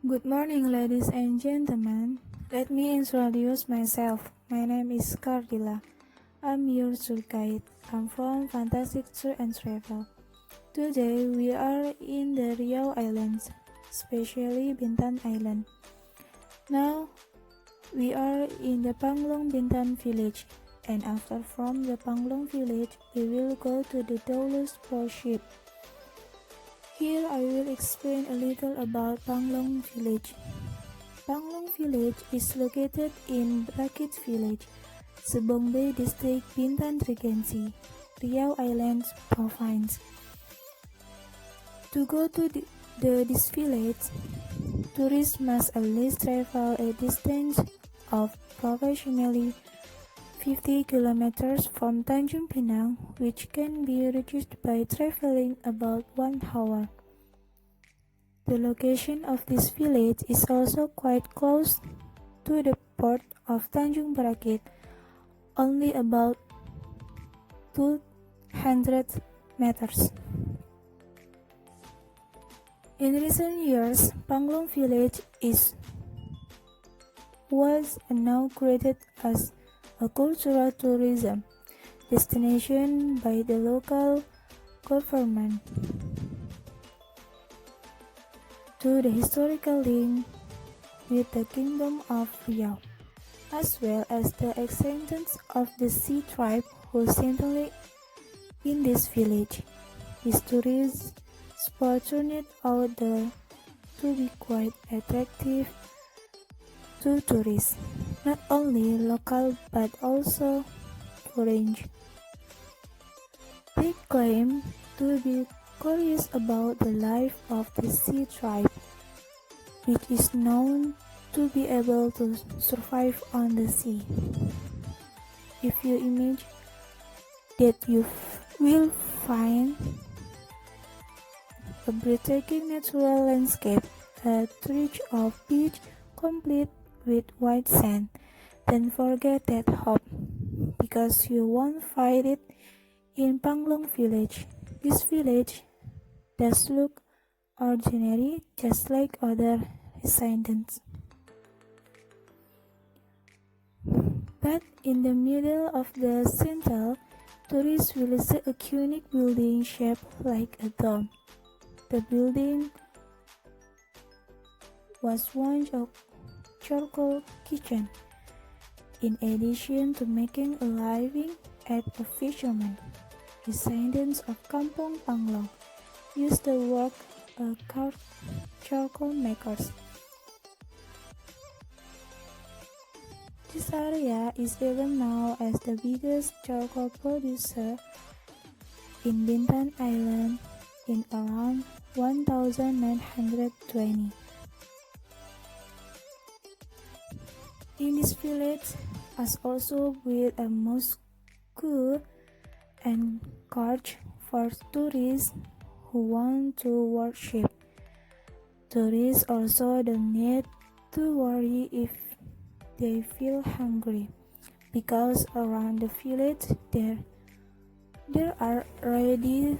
Good morning, ladies and gentlemen. Let me introduce myself. My name is Cardilla. I'm your tour guide. I'm from Fantastic Tour and Travel. Today we are in the Riau Islands, especially Bintan Island. Now we are in the PanglongBintan village, and after from the Panglong village, we will go to the Doulosphos ship. Here I will explain a little about Panglong village. Panglong village is located in Brakit village, Semoga district, Bintan Regency, Riau Islands province. To go to this village, tourists must at least travel a distance of approximately 50 kilometers from Tanjung Pinang, which can be reached by traveling about 1 hour. The location of this village is also quite close to the port of Tanjung Brakit, only about 200 meters. In recent years, Panglong village was inaugurated as a cultural tourism destination by the local government. To the historical link with the Kingdom of Riau, as well as the existence of the Sea tribe who settled in this village. This tourist spot turned out to be quite attractive to tourists, not only local but also foreign. They claim to be curious about the life of the Sea tribe, which is known to be able to survive on the sea. If you imagine that you will find a breathtaking natural landscape, a stretch of beach complete with white sand, then forget that hope, because you won't find it in Panglong village. This village does look ordinary, just like other residents. But in the middle of the center, tourists will see a unique building shaped like a dome. The building was once a charcoal kitchen. In addition to making a living as a fisherman, descendants of Kampung Panglong used to work as charcoal makers. This area is even known as the biggest charcoal producer in Bintan Island in around 1920. In this village, as also with a mosque and church for tourists who want to worship. Tourists also don't need to worry if they feel hungry, because around the village there are already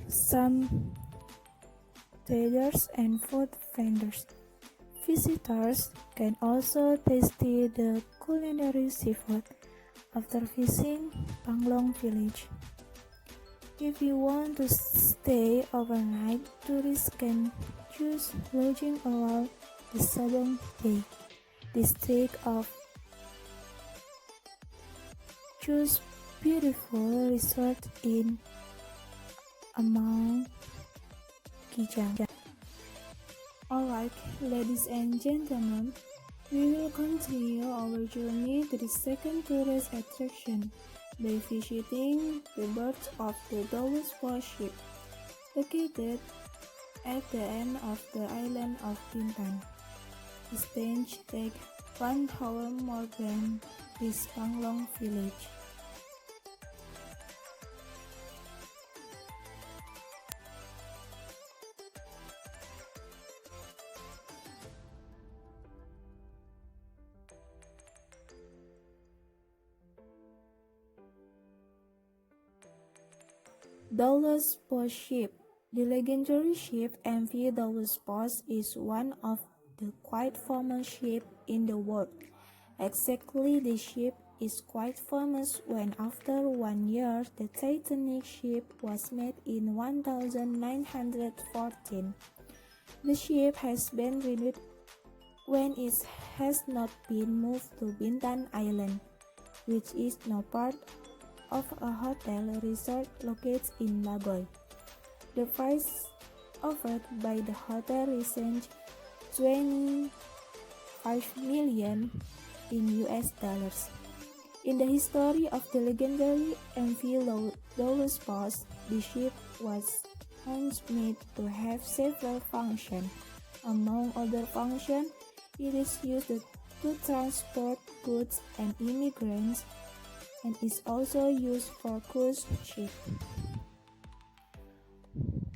some traders and food vendors. Visitors can also taste the culinary seafood after visiting Panglong village. If you want to stay overnight, tourists can choose lodging around the Sabong Bay district of choose beautiful resort in Amang Kijang. Alright, ladies and gentlemen, we will continue our journey to the second tourist attraction by visiting the birth of the Doulosphos ship, located at the end of the island of Bintan. The stage takes 1 hour more than this Panglong village. Doulosphos ship. The legendary ship MV Doulosphos is one of the quite famous ship in the world. Exactly, the ship is quite famous when after 1 year the Titanic ship was made in 1914. The ship has been renewed when it has not been moved to Bintan Island, which is now part of a hotel resort located in Lagoy. The price offered by the hotel is 25 million in US dollars. In the history of the legendary KapalDoulosphos, the ship was once made to have several functions. Among other functions, it is used to transport goods and immigrants, and is also used for cruise ships.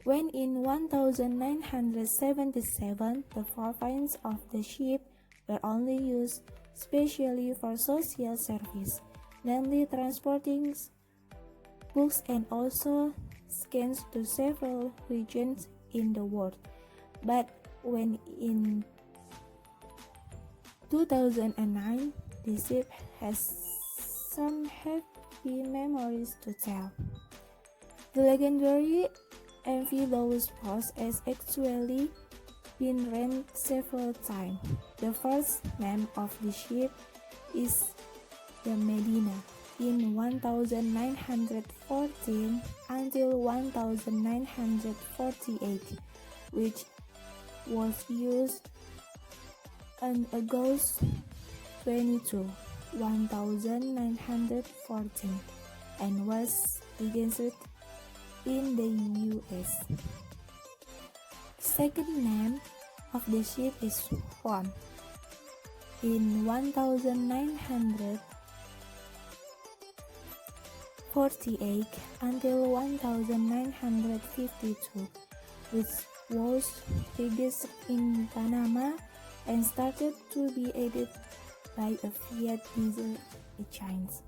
When in 1977, the forefronts of the ship were only used specially for social service, namely transporting books and also scans to several regions in the world. But when in 2009, the ship has some happy memories to tell. The legendary KapalDoulosphos has actually been named several times. The first name of the ship is the Medina in 1914 until 1948, which was used on August 22, 1914 and was registered in the US. Second name of the ship is Juan. In 1948 until 1952, which was registered in Panama and started to be aided by a Fiat diesel engines.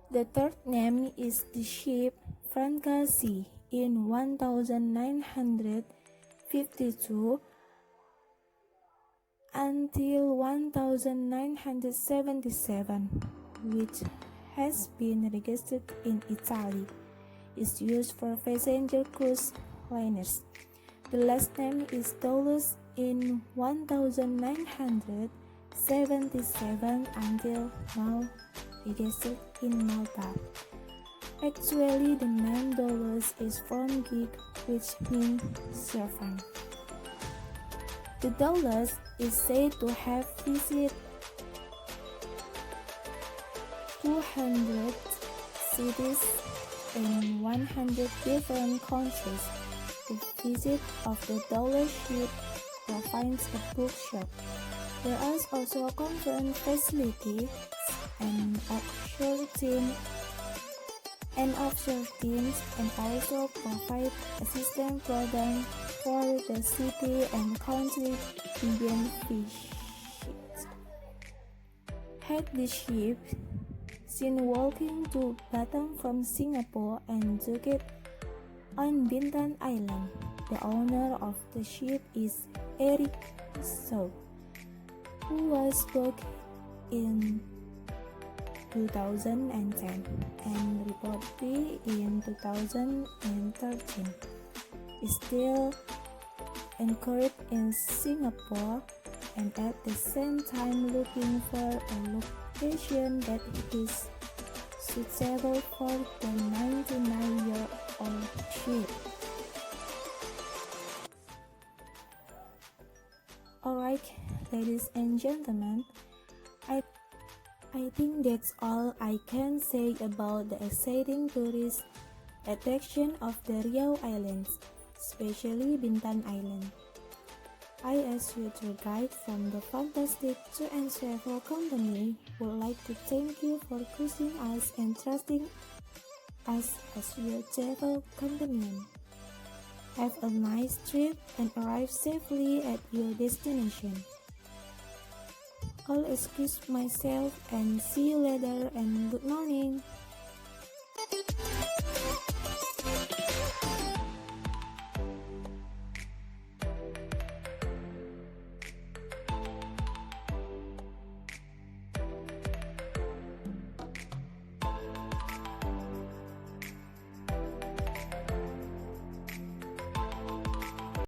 The third name is the ship Franca C. in 1952 until 1977, which has been registered in Italy, is used for passenger cruise liners. The last name is Doulos in 1977 until now registered in Malta. Actually, the name Doulos is from Greek, which means servant. The Doulos is said to have visited 200 cities in 100 different countries. The visit of the Doulos ship provides a bookshop. There is also a conference facility and offshore teams, and also provide assistance program for the city and country beneficiaries. Had the ship seen walking to Batam from Singapore and took it on Bintan Island. The owner of the ship is Eric Shaw, who was booked in 2010 and reportedly in 2013. Is still anchored in Singapore and at the same time looking for a location that is suitable for the 99-year-old ship. Alright, ladies and gentlemen, I think that's all I can say about the exciting tourist attraction of the Riau Islands, especially Bintan Island. I, as your tour guide from the fantastic tour and travel company, would like to thank you for choosing us and trusting us as your travel companion. Have a nice trip and arrive safely at your destination. I'll excuse myself and see you later and good